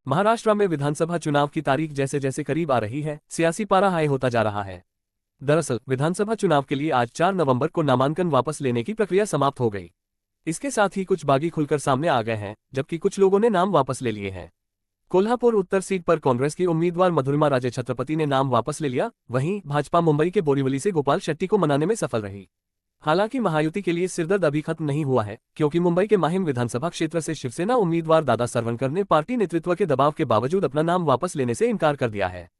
महाराष्ट्र में विधानसभा चुनाव की तारीख जैसे जैसे करीब आ रही है, सियासी पारा हाई होता जा रहा है। दरअसल विधानसभा चुनाव के लिए आज 4 नवंबर को नामांकन वापस लेने की प्रक्रिया समाप्त हो गई। इसके साथ ही कुछ बागी खुलकर सामने आ गए हैं, जबकि कुछ लोगों ने नाम वापस ले लिए हैं। कोल्हापुर उत्तर सीट पर कांग्रेस की उम्मीदवार मधुरिमा राजे छत्रपति ने नाम वापस ले लिया। वहीं भाजपा मुंबई के बोरीवली से गोपाल शेट्टी को मनाने में सफल रही। हालांकि महायुति के लिए सिरदर्द अभी खत्म नहीं हुआ है, क्योंकि मुंबई के माहिम विधानसभा क्षेत्र से शिवसेना उम्मीदवार दादा सरवणकर ने पार्टी नेतृत्व के दबाव के बावजूद अपना नाम वापस लेने से इनकार कर दिया है।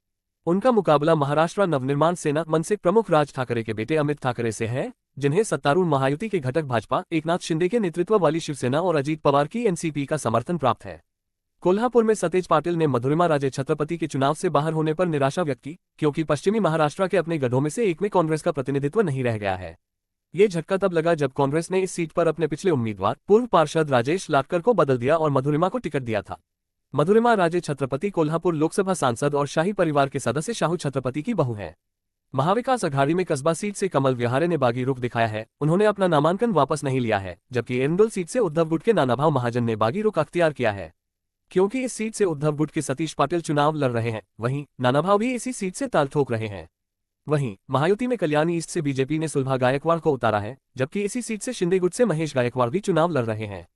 उनका मुकाबला महाराष्ट्र नवनिर्माण सेना मनसे प्रमुख राज ठाकरे के बेटे अमित ठाकरे से है, जिन्हें सत्तारूढ़ महायुति के घटक भाजपा एकनाथ शिंदे के नेतृत्व वाली शिवसेना और अजीत पवार की एनसीपी का समर्थन प्राप्त है। कोल्हापुर में सतेज पाटिल ने मधुरिमा राजे छत्रपति के चुनाव से बाहर होने पर निराशा व्यक्त की, क्योंकि पश्चिमी महाराष्ट्र के अपने गढ़ों में से एक में कांग्रेस का प्रतिनिधित्व नहीं रह गया है। ये झटका तब लगा जब कांग्रेस ने इस सीट पर अपने पिछले उम्मीदवार पूर्व पार्षद राजेश लाटकर को बदल दिया और मधुरिमा को टिकट दिया था। मधुरिमा राजे छत्रपति कोल्हापुर लोकसभा सांसद और शाही परिवार के सदस्य शाहू छत्रपति की बहू हैं। महाविकास अघाड़ी में कस्बा सीट से कमल विहारे ने बागी रुख दिखाया है। उन्होंने अपना नामांकन वापस नहीं लिया है, जबकि एरंडोल सीट से उद्धव गुट के नानाभाव महाजन ने बागी रुख अख्तियार किया है। क्योंकि इस सीट से उद्धव गुट के सतीश पाटिल चुनाव लड़ रहे हैं, वहीं नानाभाव भी इसी सीट से ताल ठोक रहे हैं। वहीं महायुति में कल्याणी ईस्ट से बीजेपी ने सुलभा गायकवाड़ को उतारा है, जबकि इसी सीट से शिंदे गुट से महेश गायकवाड़ भी चुनाव लड़ रहे हैं।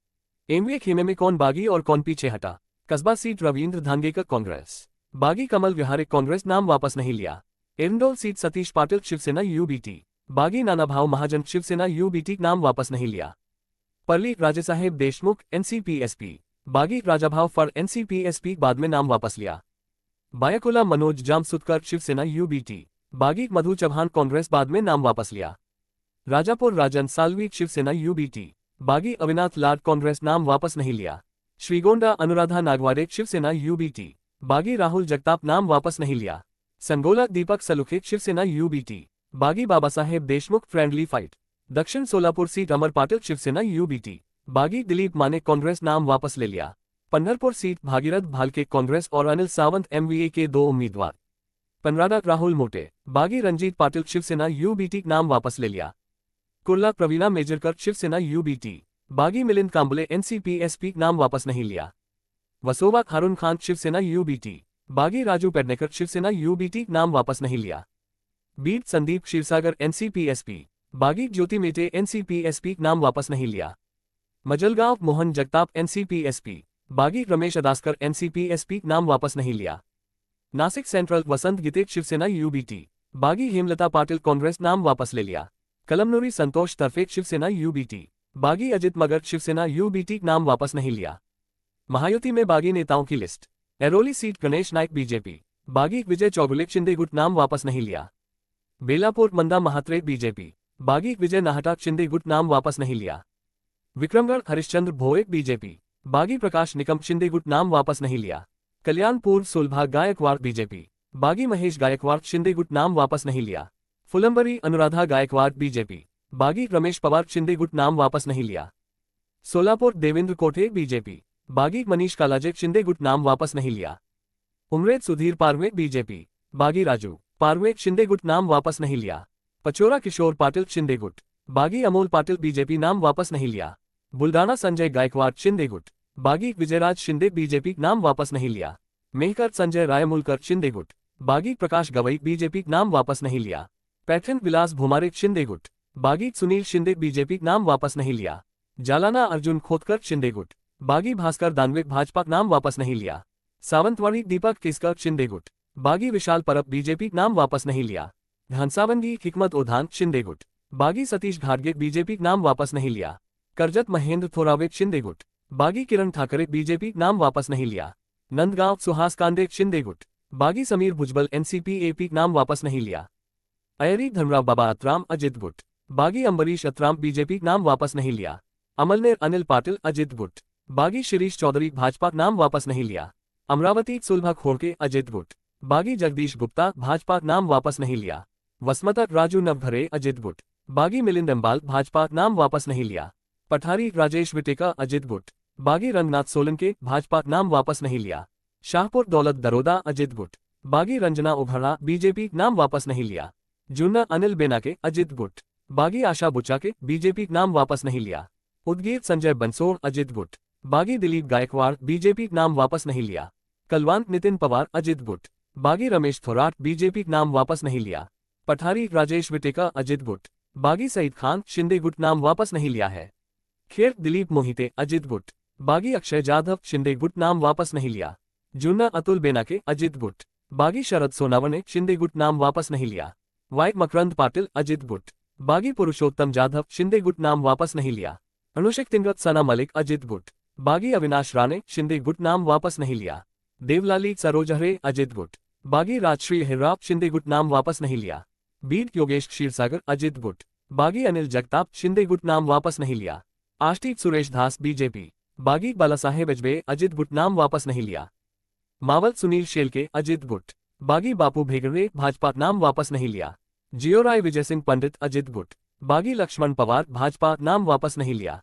एमवीए खेमे में कौन बागी और कौन पीछे हटा? कस्बा सीट रविंद्र धांगेकर कांग्रेस बागी, कमल विहारे कांग्रेस नाम वापस नहीं लिया। एरंडोल सीट सतीश पाटिल शिवसेना यूबीटी बागी, नानाभाव महाजन शिवसेना यूबीटी नाम वापस नहीं लिया। परली राजेसाहेब देशमुख एनसीपी-एसपी बागी, राजाभाव फॉर एनसीपी-एसपी बाद में नाम वापस लिया। बायकुला मनोज जामसुदकर शिवसेना यूबीटी बागी, मधु चौहान कांग्रेस बाद में नाम वापस लिया। राजापुर राजन सालवी शिवसेना यूबीटी बागी, अविनाथ लाड कांग्रेस नाम वापस नहीं लिया। श्रीगोंडा अनुराधा नागवारे शिवसेना यूबीटी बागी, राहुल जगताप नाम वापस नहीं लिया। संगोला दीपक सलुखे शिवसेना यूबीटी बागी, बाबा साहेब देशमुख फ्रेंडली फाइट। दक्षिण सोलापुर सीट अमर पाटिल शिवसेना यूबीटी बागी, दिलीप माने कांग्रेस नाम वापस ले लिया। पंढरपुर सीट भागीरथ भालके कांग्रेस और अनिल सावंत एमवीए के 2 उम्मीदवार। पनराडा राहुल मोटे बागी, रंजीत पाटिल शिवसेना यूबीटी नाम वापस ले लिया। कुर्ला प्रवीणा मेजरकर शिवसेना यूबीटी बागी, मिलिंद कांबले एनसीपी-एसपी नाम वापस नहीं लिया। वसोवा हारून खान शिवसेना यूबीटी बागी, राजू पेडनेकर शिवसेना यूबीटी नाम वापस नहीं लिया। बीड संदीप क्षीरसागर एनसीपी-एसपी बागी, ज्योति मेटे एनसीपी-एसपी नाम वापस नहीं लिया। मजलगांव मोहन जगताप एनसीपी-एसपी बागी, रमेश अदास्कर एनसीपी-एसपी नाम वापस नहीं लिया। नासिक सेंट्रल वसंत गिते शिवसेना यूबीटी बागी, हेमलता पाटिल कांग्रेस नाम वापस ले लिया। कलमनुरी संतोष तरफे शिवसेना यूबीटी बागी, अजित मगर शिवसेना यूबीटी नाम वापस नहीं लिया। महायुति में बागी नेताओं की list. Airoli seat Ganesh Naik BJP बागी, विजय चौगुले शिंदे गुट नाम वापस नहीं लिया। बेलापुर मंदा महात्रे बीजेपी बागी, विजय नाहटा शिंदे गुट नाम वापस नहीं लिया। विक्रमगढ़ हरिश्चंद्र भोए बीजेपी बागी, प्रकाश निकम शिंदे गुट नाम वापस नहीं लिया। कल्याणपुर सुलभा गायकवाड़ बीजेपी बागी, महेश गायकवाड़ शिंदे गुट नाम वापस नहीं लिया। फुलंबरी अनुराधा गायकवाड़ बीजेपी बागी, रमेश पवार शिंदे गुट नाम वापस नहीं लिया। सोलापुर देवेंद्र कोठे बीजेपी बागी, मनीष कालाजे शिंदे गुट नाम वापस नहीं लिया। उमरेड सुधीर पारवे बीजेपी बागी, राजू पारवे शिंदे गुट नाम वापस नहीं लिया। पचोरा किशोर पाटिल शिंदे गुट बागी, अमोल पाटिल बीजेपी नाम वापस नहीं लिया। बुल्डाना संजय गायकवाड़ शिंदे गुट बागी, विजयराज शिंदे बीजेपी नाम वापस नहीं लिया। मेहकर संजय रायमुलकर शिंदे गुट बागी, प्रकाश गवई बीजेपी नाम वापस नहीं लिया। पैठन विलास भुमारे शिंदे गुट बागी, सुनील शिंदे बीजेपी नाम वापस नहीं लिया। जालाना अर्जुन खोतकर शिंदे गुट बागी, भास्कर दानवे भाजपा नाम वापस नहीं लिया। सावंतवाड़ी दीपक केसकर शिंदे गुट बागी, विशाल परब बीजेपी नाम वापस नहीं लिया। घनसावंगी हिकमत ओधान शिंदे गुट बागी, सतीश घाटगे बीजेपी नाम वापस नहीं लिया। करजत महेंद्र थोरावे शिंदे गुट बागी, किरण ठाकरे बीजेपी नाम वापस नहीं लिया। नंदगांव सुहास कांडे शिंदे गुट बागी, समीर भुजबल एनसीपी-एपी नाम वापस नहीं लिया। अयरी धनराव बाबा अतराम अजित गुट बागी, अम्बरीश अतराम बीजेपी नाम वापस नहीं लिया। अमलनेर अनिल पाटिल अजित गुट बागी, शिरीष चौधरी भाजपा नाम वापस नहीं लिया। अमरावती सुलभा खोड़के अजित गुट बागी, जगदीश गुप्ता भाजपा नाम वापस नहीं लिया। वसमता राजू नवघरे अजित गुट बागी, मिलिंद अम्बाल भाजपा नाम वापस नहीं लिया। पठारी राजेश विटेका अजित गुट बागी, रंगनाथ सोलंके भाजपा नाम वापस नहीं लिया। शाहपुर दौलत दरोदा अजित गुट बागी, रंजना उघड़ा बीजेपी नाम वापस नहीं लिया। जुन्ना अनिल बेनाके अजित गुट बागी, आशा बुचाके बीजेपी नाम वापस नहीं लिया। उदगीर संजय बंसोड़ अजित गुट बागी, दिलीप गायकवाड़ बीजेपी नाम वापस नहीं लिया। कलवांत नितिन पवार अजित गुट। बागी रमेश थोराट बीजेपी नाम वापस नहीं लिया। पठारी राजेश विटेका अजित गुट। बागी सईद खान शिंदे गुट नाम वापस नहीं लिया है। खेर दिलीप मोहिते अजित गुट। बागी अक्षय जाधव शिंदे गुट नाम वापस नहीं लिया। जुन्ना अतुल बेनाके अजित गुट। बागी शरद सोनावने शिंदे गुट नाम वापस नहीं लिया। वाई मकरंद पाटिल अजित गुट। बागी पुरुषोत्तम जाधव शिंदे गुट नाम वापस नहीं लिया। अनुषिक तिंगत सना मलिक अजित गुट। बागी अविनाश राणे शिंदे गुट नाम वापस नहीं लिया। देवलाली सरोज हरे अजित गुट। बागी राजश्री हिर्राव शिंदे गुट नाम वापस नहीं लिया। बीड योगेश क्षीरसागर अजित गुट। बागी अनिल जगताप शिंदे गुट नाम वापस नहीं लिया। आष्टीप सुरेश दास बीजेपी। बागी बालासाहेब अजबे अजित गुट नाम वापस नहीं लिया। मावल सुनील शेलके अजित गुट। बागी बापू भेगड़े भाजपा नाम वापस नहीं लिया। जियोराय विजय सिंह पंडित अजित गुट। बागी लक्ष्मण पवार भाजपा नाम वापस नहीं लिया।